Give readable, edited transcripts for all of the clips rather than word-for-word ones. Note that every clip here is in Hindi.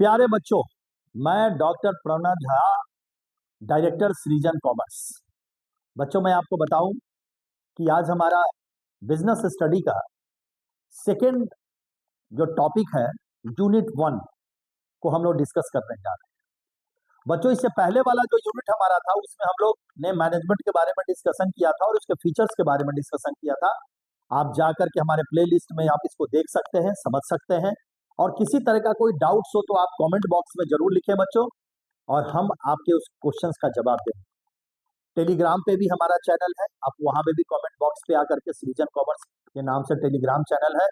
प्यारे बच्चों, मैं डॉक्टर प्रणव झा, डायरेक्टर सृजन कॉमर्स। बच्चों, मैं आपको बताऊं कि आज हमारा बिजनेस स्टडी का सेकेंड जो टॉपिक है, यूनिट 1 को हम लोग डिस्कस करने जा रहे हैं। बच्चों, इससे पहले वाला जो यूनिट हमारा था उसमें हम लोग ने मैनेजमेंट के बारे में डिस्कशन किया था और उसके फीचर्स के बारे में डिस्कशन किया था। आप जाकर के हमारे प्ले लिस्ट में आप इसको देख सकते हैं, समझ सकते हैं। और किसी तरह का कोई डाउट्स हो तो आप कमेंट बॉक्स में जरूर लिखें बच्चों, और हम आपके उस क्वेश्चंस का जवाब देंगे। टेलीग्राम पे भी हमारा चैनल है, आप वहां पे भी कमेंट बॉक्स पे आकर के सृजन कॉमर्स के नाम से टेलीग्राम चैनल है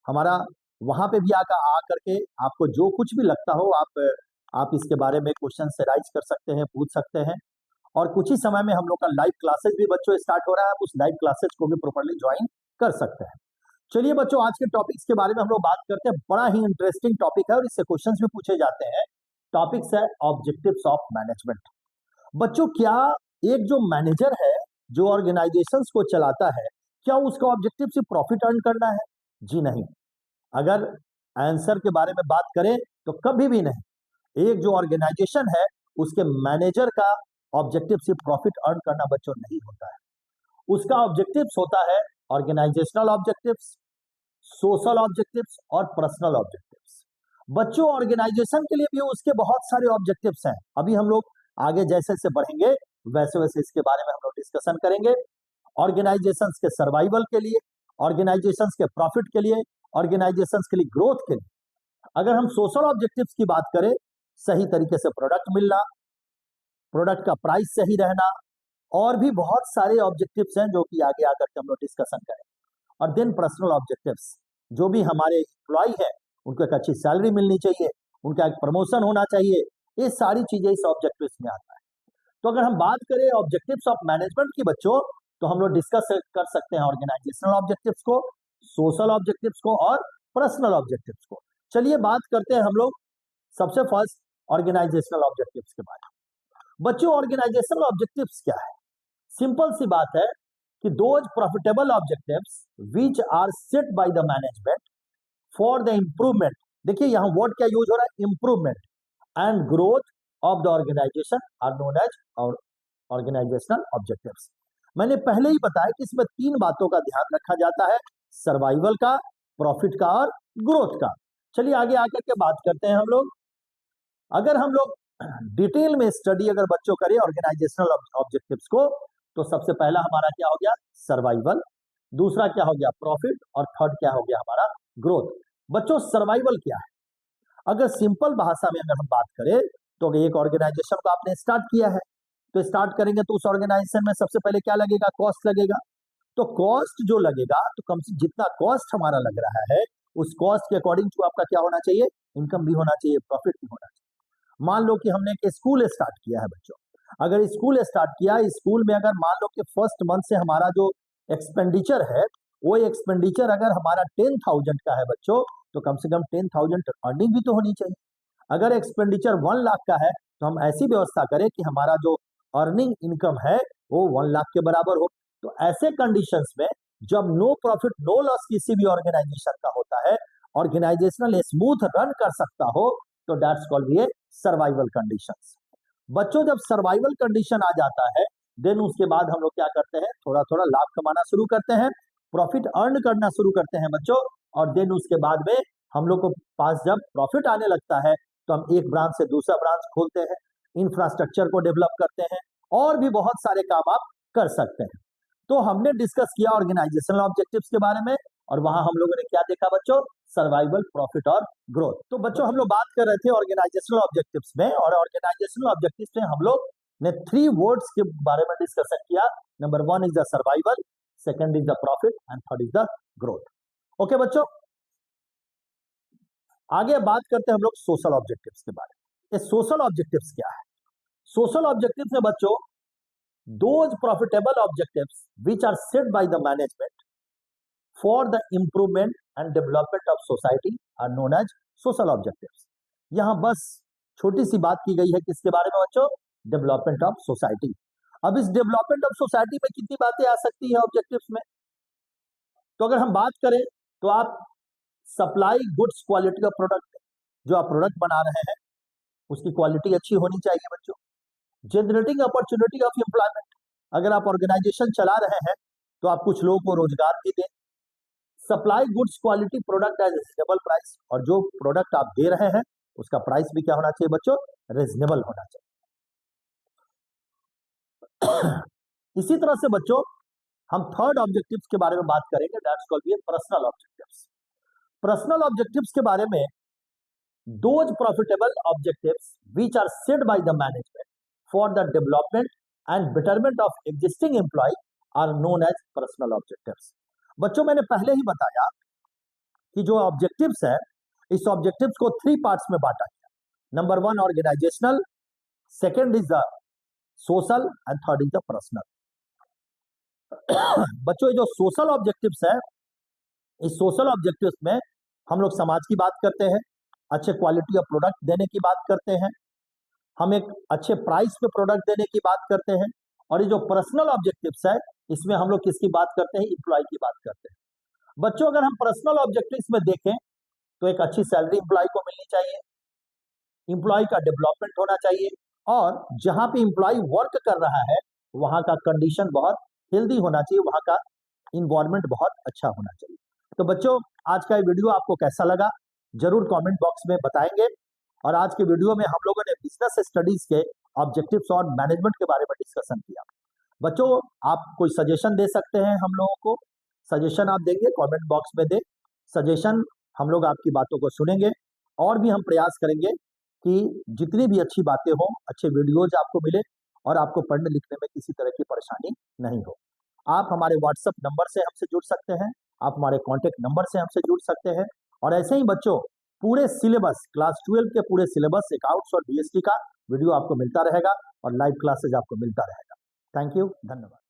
हमारा, वहां पे भी आकर के आपको जो कुछ भी लगता हो आप इसके बारे में क्वेश्चन से राइज कर सकते हैं, पूछ सकते हैं। और कुछ ही समय में हम लोग का लाइव क्लासेस भी बच्चों स्टार्ट हो रहा है, आप उस लाइव क्लासेस को भी प्रॉपर्ली ज्वाइन कर सकते हैं। चलिए बच्चों, आज के टॉपिक्स के बारे में हम लोग बात करते हैं। बड़ा ही इंटरेस्टिंग टॉपिक है और इससे क्वेश्चंस भी पूछे जाते हैं। टॉपिक्स है ऑब्जेक्टिव्स ऑफ मैनेजमेंट। बच्चों, क्या एक जो मैनेजर है, जो ऑर्गेनाइजेशंस को चलाता है, क्या उसका ऑब्जेक्टिव सिर्फ प्रॉफिट अर्न करना है? जी नहीं। अगर आंसर के बारे में बात करें तो कभी भी नहीं। एक जो ऑर्गेनाइजेशन है उसके मैनेजर का ऑब्जेक्टिव सिर्फ प्रॉफिट अर्न करना बच्चों नहीं होता है। उसका ऑब्जेक्टिव्स होता है ऑर्गेनाइजेशनल ऑब्जेक्टिव्स, सोशल ऑब्जेक्टिव्स और पर्सनल ऑब्जेक्टिव्स। बच्चों, ऑर्गेनाइजेशन के लिए भी उसके बहुत सारे ऑब्जेक्टिव्स हैं। अभी हम लोग आगे जैसे जैसे बढ़ेंगे वैसे वैसे इसके बारे में हम लोग डिस्कशन करेंगे। ऑर्गेनाइजेशंस के सर्वाइवल के लिए, ऑर्गेनाइजेशंस के प्रॉफिट के लिए, ऑर्गेनाइजेशंस के लिए ग्रोथ के लिए। अगर हम सोशल ऑब्जेक्टिव्स की बात करें, सही तरीके से प्रोडक्ट मिलना, प्रोडक्ट का प्राइस सही रहना, और भी बहुत सारे ऑब्जेक्टिव्स हैं जो कि आगे आकर के हम लोग डिस्कशन करेंगे। और देन पर्सनल ऑब्जेक्टिव्स, जो भी हमारे एम्प्लॉय है उनको एक अच्छी सैलरी मिलनी चाहिए, उनका एक प्रमोशन होना चाहिए, ये सारी चीजें इस ऑब्जेक्टिव्स में आता है। तो अगर हम बात करें ऑब्जेक्टिव्स ऑफ मैनेजमेंट की बच्चों, तो हम लोग डिस्कस कर सकते हैं ऑर्गेनाइजेशनल ऑब्जेक्टिव्स को, सोशल ऑब्जेक्टिव्स को और पर्सनल ऑब्जेक्टिव्स को। चलिए बात करते हैं हम लोग सबसे फर्स्ट ऑर्गेनाइजेशनल ऑब्जेक्टिव्स के बारे में। बच्चों, ऑर्गेनाइजेशनल ऑब्जेक्टिव्स क्या है? सिंपल सी बात है कि those profitable objectives which are set by the management for the improvement, देखिए यहां वर्ड क्या यूज हो रहा है, improvement and growth of the organisation are known as organisational objectives. मैंने पहले ही बताया कि इसमें 3 बातों का ध्यान रखा जाता है, सर्वाइवल का, प्रॉफिट का और ग्रोथ का। चलिए आगे आकर के बात करते हैं हम लोग। अगर हम लोग डिटेल में स्टडी अगर बच्चों करें ऑर्गेनाइजेशनल ऑब्जेक्टिव्स को, तो सबसे पहला हमारा क्या हो गया, सर्वाइवल, दूसरा क्या हो गया, प्रॉफिट, और थर्ड क्या हो गया हमारा, ग्रोथ। बच्चों, सर्वाइवल क्या है? अगर सिंपल भाषा में अगर हम बात करें तो एक ऑर्गेनाइजेशन को आपने स्टार्ट किया है, तो स्टार्ट करेंगे तो उस ऑर्गेनाइजेशन में सबसे पहले क्या लगेगा, कॉस्ट लगेगा। तो कॉस्ट जो लगेगा, तो कम से जितना कॉस्ट हमारा लग रहा है उस कॉस्ट के अकॉर्डिंग टू आपका क्या होना चाहिए, इनकम भी होना चाहिए, प्रॉफिट भी होना चाहिए। मान लो कि हमने एक स्कूल स्टार्ट किया है बच्चों, अगर स्कूल स्टार्ट किया, स्कूल में अगर मान लो कि फर्स्ट मंथ से हमारा जो एक्सपेंडिचर है, वो एक्सपेंडिचर अगर हमारा 10,000 का है बच्चों, तो कम से कम 10,000 अर्निंग भी तो होनी चाहिए। अगर एक्सपेंडिचर 1 लाख का है तो हम ऐसी व्यवस्था करें कि हमारा जो अर्निंग इनकम है वो 1 लाख के बराबर हो। तो ऐसे कंडीशंस में जब नो प्रॉफिट नो लॉस किसी भी ऑर्गेनाइजेशन का होता है, ऑर्गेनाइजेशनल स्मूथ रन कर सकता हो, तो दैट्स कॉल्ड ये सर्वाइवल कंडीशंस। बच्चों, जब सर्वाइवल कंडीशन आ जाता है, देन उसके बाद हम लोग क्या करते हैं, थोड़ा थोड़ा लाभ कमाना शुरू करते हैं, प्रॉफिट अर्न करना शुरू करते हैं बच्चों। और देन उसके बाद में हम लोग को पास जब प्रॉफिट आने लगता है तो हम एक ब्रांच से दूसरा ब्रांच खोलते हैं, इंफ्रास्ट्रक्चर को डेवलप करते हैं, और भी बहुत सारे काम आप कर सकते हैं। तो हमने डिस्कस किया ऑर्गेनाइजेशनल ऑब्जेक्टिव्स के बारे में, और वहां हम लोगों ने क्या देखा बच्चों, सर्वाइवल, प्रॉफिट और ग्रोथ। तो बच्चों, हम लोग बात कर रहे थे ऑर्गेनाइजेशनल ऑब्जेक्टिव्स में, और ऑर्गेनाइजेशनल ऑब्जेक्टिव्स में हम लोग ने 3 वर्ड्स के बारे में डिस्कशन किया। Number 1 is the survival, second is the profit and third is the growth. Okay बच्चों, आगे बात करते हैं हम लोग सोशल ऑब्जेक्टिव्स के बारे में। ये सोशल ऑब्जेक्टिव्स क्या है? सोशल ऑब्जेक्टिव्स में बच्चों, those profitable objectives which are set by the management for the improvement and development of society are known as social objectives. यहां बस छोटी सी बात की गई है किसके बारे में बच्चों, डेवलपमेंट ऑफ सोसाइटी। अब इस डेवलपमेंट ऑफ सोसाइटी में कितनी बातें आ सकती है ऑब्जेक्टिव्स में? तो अगर हम बात करें तो आप सप्लाई गुड्स क्वालिटी का प्रोडक्ट, जो आप प्रोडक्ट बना रहे हैं उसकी क्वालिटी अच्छी होनी चाहिए बच्चों। जनरेटिंग अपॉर्चुनिटी ऑफ एम्प्लॉयमेंट, अगर आप ऑर्गेनाइजेशन चला रहे हैं तो आप कुछ लोगों को रोजगार भी दें। Supply goods quality product at reasonable price, और जो प्रोडक्ट आप दे रहे हैं उसका प्राइस भी क्या होना चाहिए बच्चों, रिजनेबल होना चाहिए। इसी तरह से बच्चों हम थर्ड ऑब्जेक्टिव्स के बारे में बात करेंगे, that's called be personal objectives. Personal objectives के बारे में those profitable objectives which are set by the management for the development and betterment of existing employee are known as personal objectives। बच्चों मैंने पहले ही बताया कि जो ऑब्जेक्टिव्स है इस ऑब्जेक्टिव्स को 3 पार्ट्स में बांटा गया। Number 1 organisational, second is the social and third is the personal. बच्चों जो सोशल ऑब्जेक्टिव्स है, इस सोशल ऑब्जेक्टिव्स में हम लोग समाज की बात करते हैं, अच्छे क्वालिटी ऑफ प्रोडक्ट देने की बात करते हैं, हम एक अच्छे प्राइस पे प्रोडक्ट देने की बात करते हैं। और ये जो पर्सनल ऑब्जेक्टिव्स है इसमें हम लोग किसकी बात करते हैं, एम्प्लॉय की बात करते हैं। बच्चों अगर हम पर्सनल ऑब्जेक्टिव्स में देखें तो एक अच्छी सैलरी एम्प्लॉय को मिलनी चाहिए, एम्प्लॉय का डेवलपमेंट होना चाहिए, और जहां पे एम्प्लॉय वर्क कर रहा है वहां का कंडीशन बहुत हेल्दी होना चाहिए, वहां का इन्वायरमेंट बहुत अच्छा होना चाहिए। तो बच्चों आज का ये वीडियो आपको कैसा लगा जरूर कमेंट बॉक्स में बताएंगे। और आज के वीडियो में हम लोगों ने बिजनेस स्टडीज के ऑब्जेक्टिव्स और मैनेजमेंट के बारे में डिस्कशन किया। बच्चों आप कोई सजेशन दे सकते हैं हम लोगों को, सजेशन आप देंगे कमेंट बॉक्स में दे सजेशन, हम लोग आपकी बातों को सुनेंगे और भी हम प्रयास करेंगे कि जितनी भी अच्छी बातें हों, अच्छे वीडियोज आपको मिले और आपको पढ़ने लिखने में किसी तरह की परेशानी नहीं हो। आप हमारे व्हाट्सएप नंबर से हमसे जुड़ सकते हैं, आप हमारे कॉन्टेक्ट नंबर से हमसे जुड़ सकते हैं। और ऐसे ही बच्चों पूरे सिलेबस क्लास 12 के पूरे सिलेबस अकाउंट्स और बीएसटी का वीडियो आपको मिलता रहेगा और लाइव क्लासेज आपको मिलता रहेगा। थैंक यू, धन्यवाद।